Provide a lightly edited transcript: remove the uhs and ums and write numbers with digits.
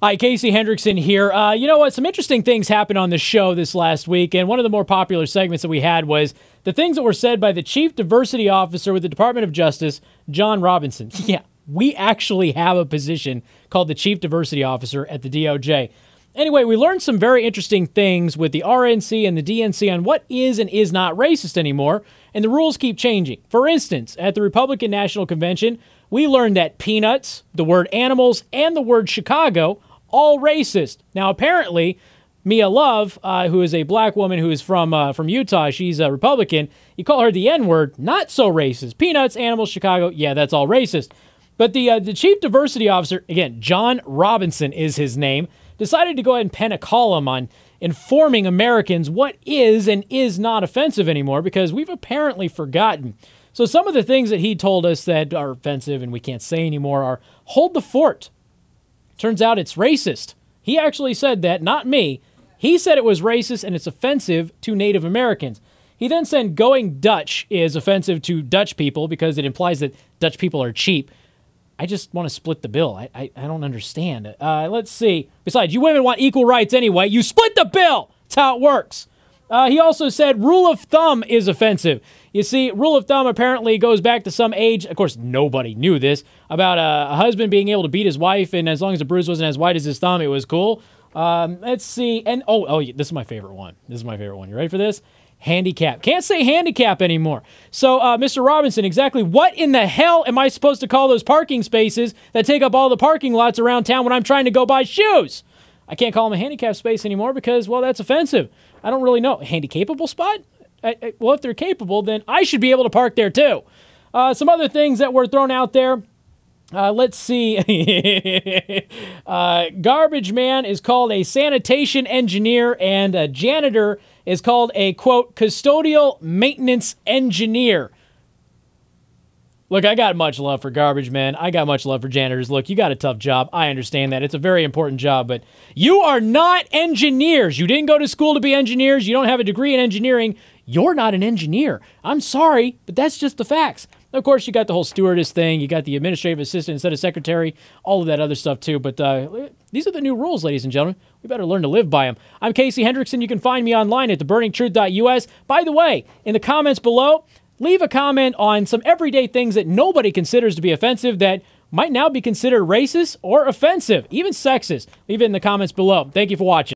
Hi, Casey Hendrickson here. You know what? Some interesting things happened on the show this last week, and one of the more popular segments that we had was the things that were said by the Chief Diversity Officer with the Department of Justice, John Robinson. Yeah, we actually have a position called the Chief Diversity Officer at the DOJ. Anyway, we learned some very interesting things with the RNC and the DNC on what is and is not racist anymore, and the rules keep changing. For instance, at the Republican National Convention, we learned that peanuts, the word animals, and the word Chicago all racist. Now, apparently, Mia Love, who is a black woman who is from Utah, she's a Republican. You call her the N-word, not so racist. Peanuts, animals, Chicago, yeah, that's all racist. But the Chief Diversity Officer, again, John Robinson is his name, decided to go ahead and pen a column on informing Americans what is and is not offensive anymore, because we've apparently forgotten. So some of the things that he told us that are offensive and we can't say anymore are, hold the fort. Turns out it's racist. He actually said that, not me. He said it was racist and it's offensive to Native Americans. He then said going Dutch is offensive to Dutch people because it implies that Dutch people are cheap. I just want to split the bill. I don't understand. Let's see. Besides, you women want equal rights anyway. You split the bill. That's how it works. He also said rule of thumb is offensive. You see, rule of thumb apparently goes back to some age. Of course, nobody knew this, about a husband being able to beat his wife, and as long as the bruise wasn't as white as his thumb, it was cool. Let's see. And this is my favorite one. This is my favorite one. You ready for this? Handicap. Can't say handicap anymore. So, Mr. Robinson, exactly what in the hell am I supposed to call those parking spaces that take up all the parking lots around town when I'm trying to go buy shoes? I can't call them a handicap space anymore because, well, that's offensive. I don't really know. Handicapable spot? Well, if they're capable, then I should be able to park there too. Some other things that were thrown out there. Let's see. Garbage man is called a sanitation engineer, and a janitor is called a, quote, custodial maintenance engineer. Look, I got much love for garbage men. I got much love for janitors. Look, you got a tough job. I understand that. It's a very important job, but you are not engineers. You didn't go to school to be engineers. You don't have a degree in engineering. You're not an engineer. I'm sorry, but that's just the facts. Of course, you got the whole stewardess thing. You got the administrative assistant instead of secretary, all of that other stuff too. But these are the new rules, ladies and gentlemen. We better learn to live by them. I'm Casey Hendrickson. You can find me online at theburningtruth.us. By the way, in the comments below, leave a comment on some everyday things that nobody considers to be offensive that might now be considered racist or offensive, even sexist. Leave it in the comments below. Thank you for watching.